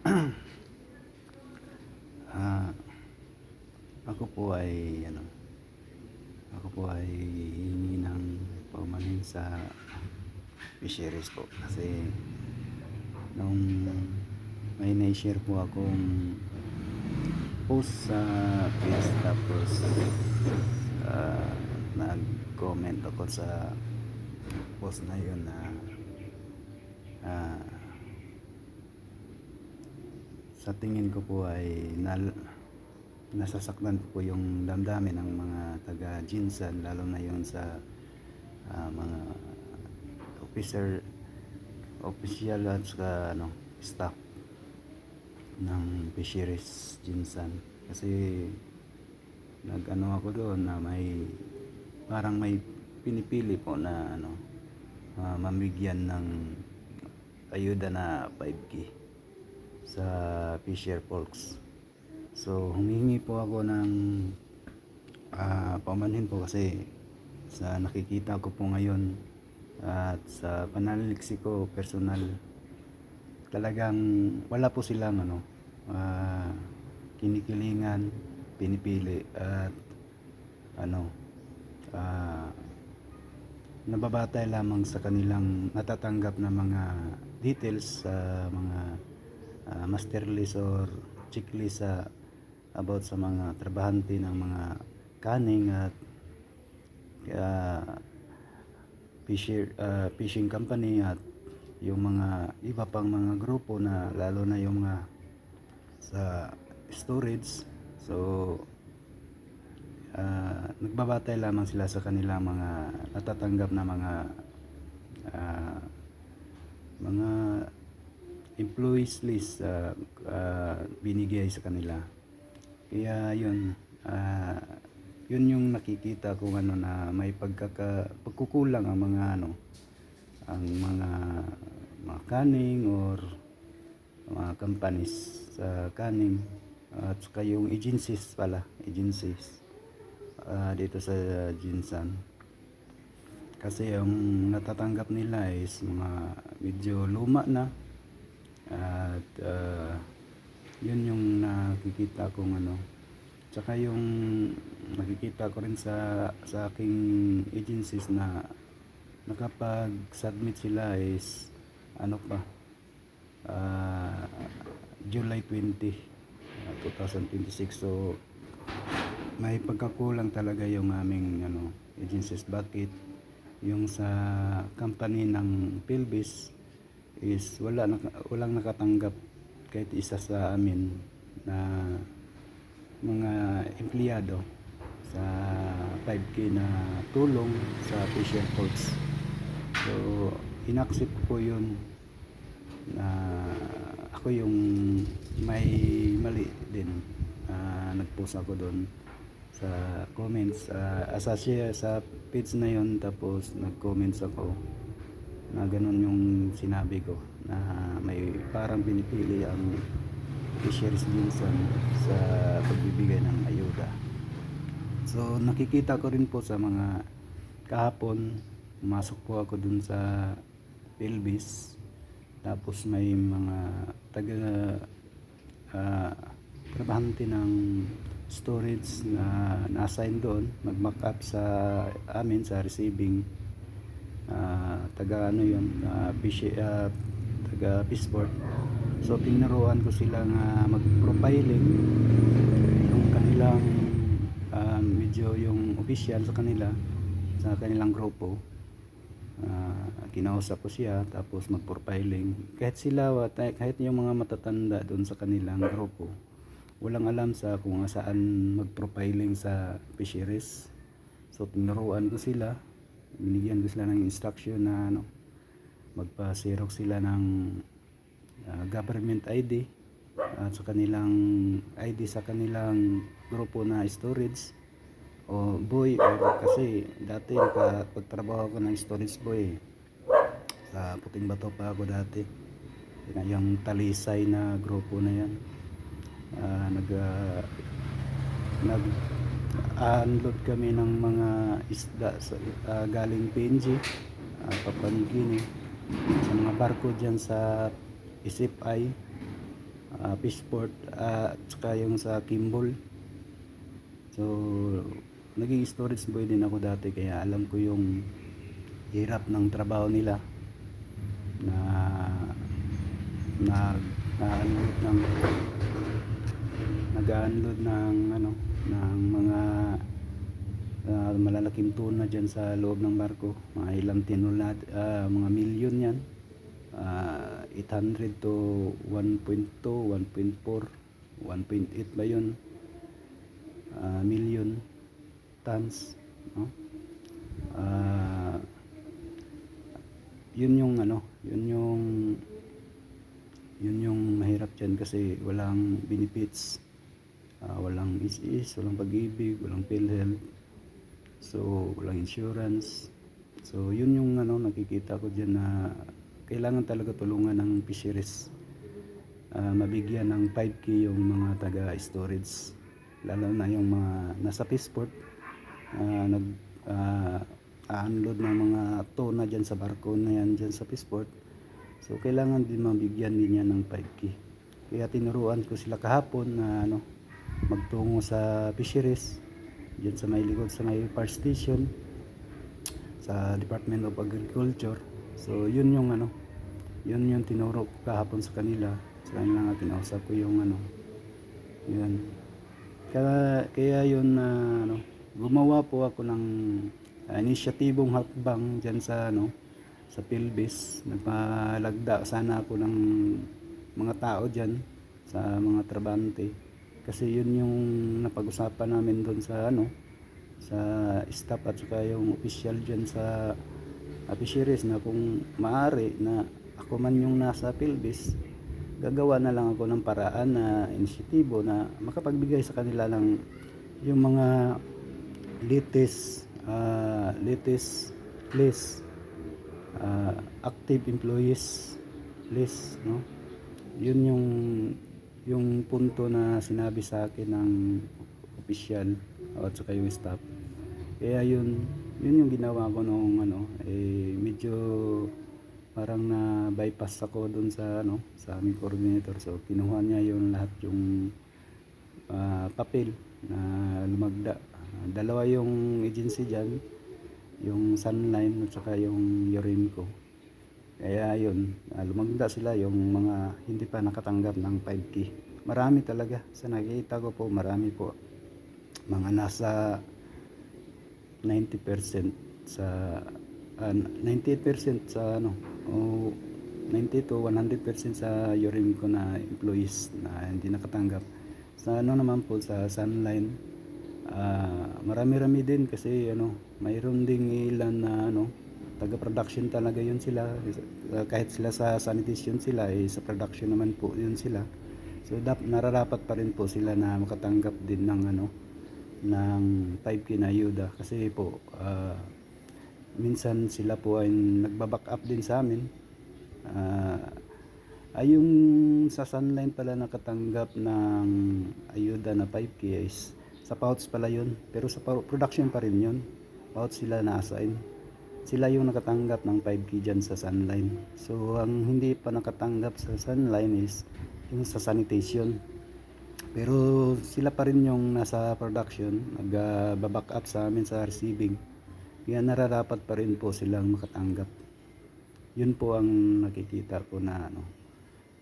Ah, ako po ay ako po ay hihingi ng paumanhin sa fisheries po kasi nung may na-share po akong post sa page, tapos ah, nag-comment ako sa post na yun na ah, sa tingin ko po ay nasasaktan po yung damdamin ng mga taga Jinsan, lalo na yun sa mga official at saka staff ng fisheries Jinsan, kasi nag-ano ako doon na parang may pinipili po na mamigyan ng ayuda na 5K sa fisher folks. So humingi po ako ng pamanhin po kasi sa nakikita ko po ngayon at sa pananaliksik ko personal, talagang wala po silang kinikilingan, pinipili at ah, nababatay lamang sa kanilang natatanggap na mga details sa mga master list or checklist about sa mga trabahante ng mga canning at fishing company at yung mga iba pang mga grupo, na lalo na yung mga sa storage. So nagbabatay lamang sila sa kanilang mga natatanggap na mga employees list binigay sa kanila. Kaya yun, yun yung nakikita kung na may pagkukulang ang mga canning or mga companies sa canning at saka yung agencies dito sa Jinsan, kasi yung natatanggap nila is mga medyo luma na at yun yung nakikita kong tsaka yung nakikita ko rin sa aking agencies na nakapag-submit sila is July 20, 2026. So may pagkakulang talaga yung aming agencies. Bakit? Yung sa company ng Pilbis is walang nakatanggap kahit isa sa amin na mga empleyado sa 5K na tulong sa fisher folks. So inaccept ko yun na ako yung may mali din. Nagpost ako doon sa comments sa page na yon, tapos nag-comments ako na ganun yung sinabi ko, na may parang pinipili ang fisheries Jinsan sa pagbibigay ng ayuda. So nakikita ko rin po sa mga kahapon, pumasok po ako dun sa Pilbis, tapos may mga taga trabahante ng storage na na-assign doon mag-mock up sa amin sa receiving taga fishport. So tinuruan ko sila nga mag-profiling yung kanilang medyo yung official sa kanilang grupo. Kinausap ko siya, tapos mag-profiling. Kahit yung mga matatanda doon sa kanilang grupo, walang alam sa kung saan mag-profiling sa fisheries. So tinuruan ko sila, binigyan ko sila ng instruction na magpa-xerox sila ng government ID at sa kanilang ID sa kanilang grupo na storage o boy, or kasi dati nakapagtrabaho ako ng storage boy sa Puting Bato pa ako dati, yung Talisay na grupo na yan. Nag-unload kami ng mga isda galing PNG, Papua New Guinea, sa mga barko dyan sa SFI, Fishport, at saka yung sa Kimball. So naging storage boy din ako dati, kaya alam ko yung hirap ng trabaho nila na nag unload ng nag-unload ng ano, ng mga malalaking tuna dyan sa loob ng barko. Mga ilang tinulad, mga milyon yan, 800 to 1.2, 1.4, 1.8 ba yun, million tons, no? Yun yung ano, yun yung mahirap dyan kasi walang benefits, walang is, walang pag-ibig, walang PhilHealth, so walang insurance. So yun yung ano nakikita ko dyan, na kailangan talaga tulungan ng fisheries, mabigyan ng 5K yung mga taga-storage, lalo na yung mga nasa Fishport, unload ng mga tuna dyan sa barko na yan dyan sa Fishport. So kailangan din mabigyan din yan ng 5K. Kaya tinuruan ko sila kahapon na ano, magtungo sa fisheries dyan sa may likod sa may fire station sa Department of Agriculture. So yun yung ano, yun yung tinuro ko kahapon sa kanila. Sa kanila nga kinausap ko yung ano, yun. Kaya yun na ano, gumawa po ako ng inisyatibong hakbang dyan sa ano, sa Pilbis. Nagpalagda sana ako ng mga tao dyan, sa mga trabante, kasi yun yung napag-usapan namin doon sa ano, sa staff at saka yung official dyan sa fisheries, na kung maaari na ako man yung nasa Pilbis, gagawa na lang ako ng paraan na inisyatibo na makapagbigay sa kanila ng yung mga latest list, active employees list, no? Yun yung punto na sinabi sa akin ng official at saka yung staff. Kaya yun yung ginawa ko nung ano, medyo parang na bypass ako dun sa ano, sa aming coordinator. So kinuha niya yung lahat yung papel na lumagda. Dalawa yung agency dyan, yung Sunline at saka yung Yorinco. Kaya yun, lumagda sila yung mga hindi pa nakatanggap ng 5K. Marami talaga, sa nakikita ko po, marami po, mga nasa 90% sa 98% sa ano, o 90 to 100% sa Yorinco na employees na hindi nakatanggap. Sa ano naman po, sa Sunline, marami-rami din kasi ano, mayroon ding ilan na ano, taga-production talaga yun sila. Kahit sila sa sanitation sila, sa production naman po yun sila. So nararapat pa rin po sila na makatanggap din ng ano, ng 5K na ayuda, kasi po minsan sila po ay nagbaback up din sa amin. Yung sa Sunline pala nakatanggap ng ayuda na 5K is sa pouch pala yun, pero sa production pa rin yun, pouch sila na-assign. Sila yung nakatanggap ng 5K dyan sa Sunline. So ang hindi pa nakatanggap sa Sunline is yung sa sanitation, pero sila pa rin yung nasa production, nag-back up sa amin sa receiving. Kaya nararapat pa rin po silang makatanggap. Yun po ang nakikita ko na ano.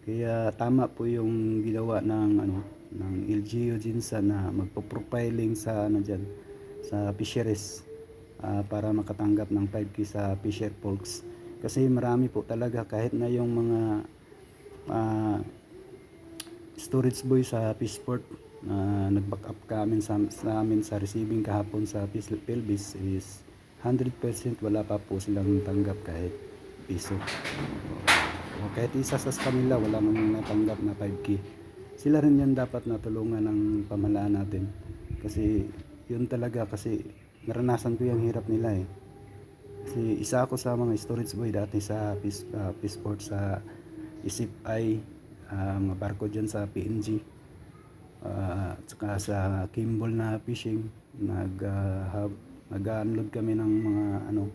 Kaya tama po yung ginawa ng ano, ng LGU Ginsa na magpo-profiling sa ano diyan, sa fisheries, para makatanggap ng 5K sa fisher folks. Kasi marami po talaga, kahit na yung mga storage boy sa Fishport, nag-back up kami sa amin sa receiving kahapon sa Pilbis, is 100% wala pa po silang tanggap kahit piso. O kahit isa sa kanila wala mang natanggap na 5K. Sila rin yan dapat natulungan ng pamahalaan natin, kasi yun talaga, kasi naranasan ko yung hirap nila Kasi isa ako sa mga storage boy dati sa Fishport, sa ISIP-I, mga barko dyan sa PNG, at saka sa Kimball na fishing. Nag-unload kami ng mga ano,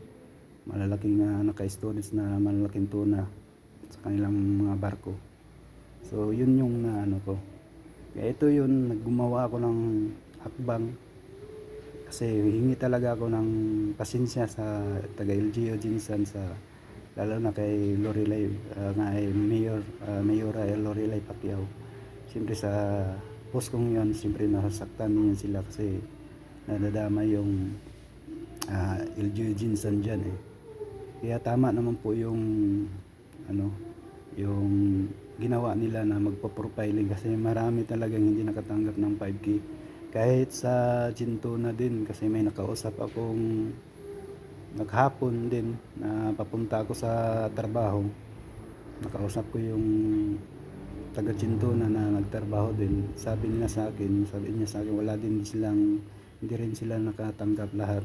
malalaking naka-storage na malalaking tuna sa kanilang mga barko. So yun yung na ano ko. Kaya ito yun, naggumawa ako ng hakbang kasi hingi talaga ako ng pasensya sa taga LGU Jinsan, sa lalo na kay Lorelai, kay Mayora Lorelai Pacquiao. Siyempre sa post kong yun, siyempre nasasaktan din sila kasi nadadama yung LGU Jinsan dyan eh. Kaya tama naman po yung ano, yung ginawa nila na magpa-profiling kasi marami talagang hindi nakatanggap ng 5K. Kahit sa Ginto na din kasi may nakausap akong naghapon din na papunta ako sa trabaho. Nakausap ko yung taga Ginto na nagtrabaho din. Sabi niya sa akin wala din silang, hindi rin sila nakatanggap lahat.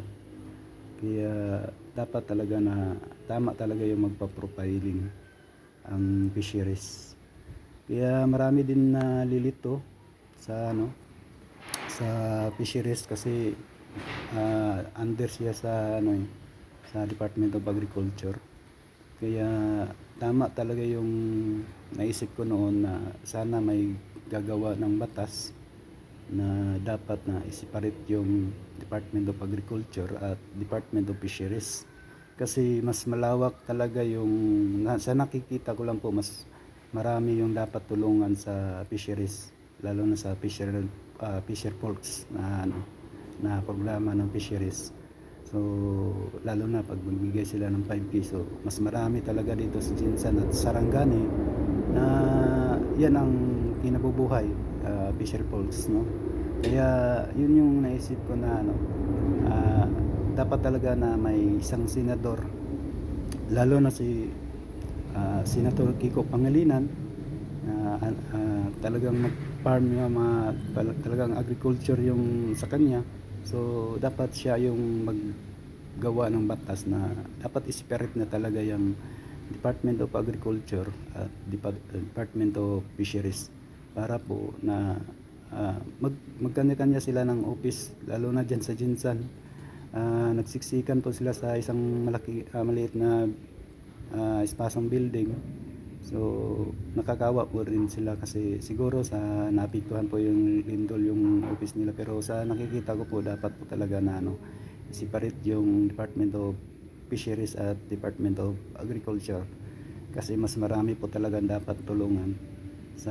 Kaya dapat talaga na tama talaga yung magpa-profiling ang fisheries. Kaya marami din na lilito sa ano, sa fisheries kasi under siya sa ano sa Department of Agriculture. Kaya tama talaga yung naisip ko noon na sana may gagawa ng batas na dapat na i-separate yung Department of Agriculture at Department of Fisheries. Kasi mas malawak talaga yung sa nakikita ko lang po, mas marami yung dapat tulungan sa fisheries, lalo na sa fisher folks na ano, na programa ng fisheries. So lalo na pag magbigay sila ng 5 piso, mas marami talaga dito sa Jinsan at Sarangani na yan ang kinabubuhay, fisher folks, no. Kaya yun yung naisip ko na ano, dapat talaga na may isang senador, lalo na si Senator Kiko Pangilinan, talagang mag-farm yung talagang agriculture yung sa kanya. So dapat siya yung maggawa ng batas na dapat i-separate na talaga yung Department of Agriculture at Department of Fisheries para po na magkanya-kanya sila ng office, lalo na dyan sa Jinsan. Nagsiksikan po sila sa isang maliit na espasong building. So nakakawa po rin sila kasi siguro sa naapektuhan po yung lindol yung office nila, pero sa nakikita ko po dapat po talaga na ano, separate yung Department of Fisheries at Department of Agriculture kasi mas marami po talaga dapat tulungan sa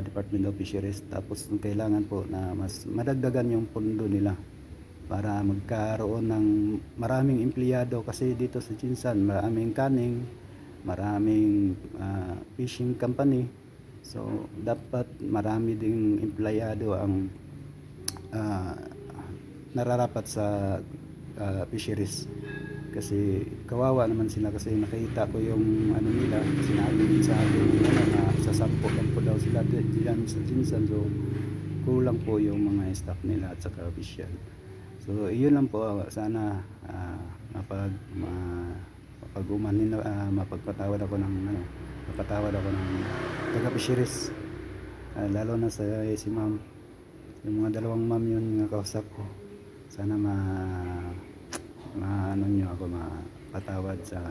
Department of Fisheries. Tapos kailangan po na mas madagdagan yung pondo nila para magkaroon ng maraming empleyado kasi dito sa Jinsan maraming kaning, maraming fishing company. So dapat marami ding empleyado ang nararapat sa fisheries kasi kawawa naman sila kasi nakita ko yung ano nila, sinabi din sa akin na sasampo lang po daw sila diyan sa Jinsan. So kulang po yung mga staff nila at saka official. So iyon lang po, sana mapag-umanin na mapagpatawad ako ng ano, mapatawad ako ng taga fisheries, lalo na sa si ma'am, yung mga dalawang ma'am yun nga kausap ko. Sana ano nyo ako mapatawad sa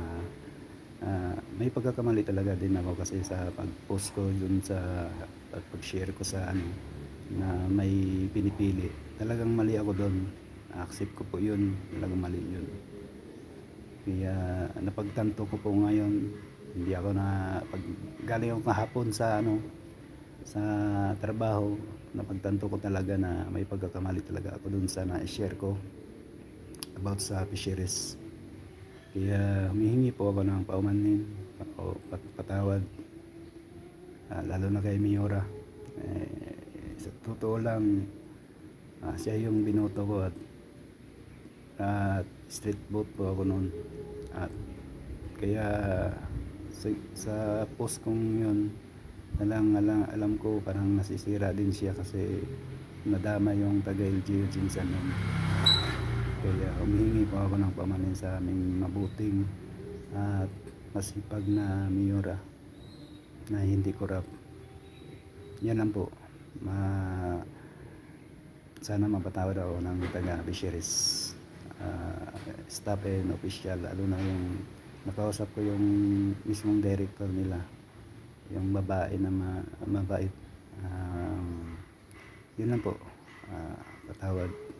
may pagkakamali talaga din ako kasi sa pag-post ko dun sa pag-share ko sa ano na may pinipili, talagang mali ako doon. Accept ko po yun, talagang mali yun. Kaya napagtanto ko po ngayon, hindi ako na pag galing ako kahapon sa ano sa trabaho, napagtanto ko talaga na may pagkakamali talaga ako dun sa na-share ko about sa fisheries. Kaya humihingi po ako ng paumanhin o patawad, lalo na kay Mayora. Sa totoo lang, siya yung binoto ko at street vote po ako noon. At kaya sa post kong yun, alam ko parang nasisira din siya kasi nadama yung taga LGU Jinsan nun. Kaya humihingi po ako ng pamanin sa aming mabuting at masipag na Mayora na hindi corrupt. Yan lang po. Sana mapatawad ako ng taga fisheries staff and official, lalo na yung nakausap ko yung mismong director nila. yung babae na mabait. Yun lang po. Patawad.